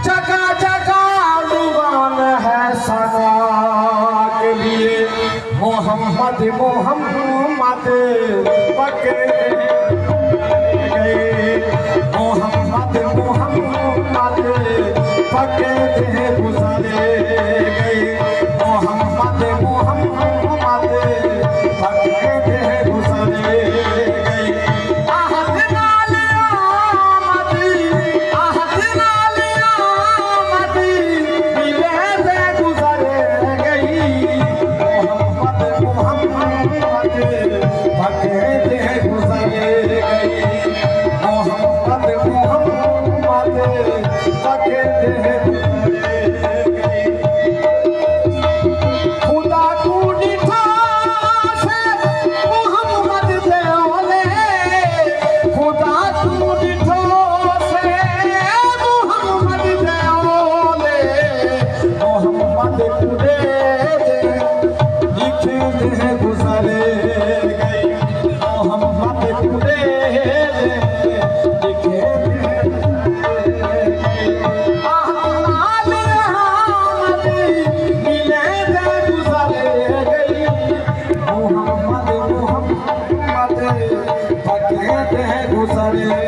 जगह जगह जुबान है सना के लिए मोहम्मद मोहम्मद पके गए मोहम्मद मोहम्मद पके दे गुजरे गए मोहम्मद मोहम्मद पके दे गुजरे गए आहद नाल आमदी आहद नाल आमदी मिले दे गुजरे गई मोहम्मद मोहम्मद पके दे गुजरे गई मोहम्मद मोहम्मद पके दे गुजरे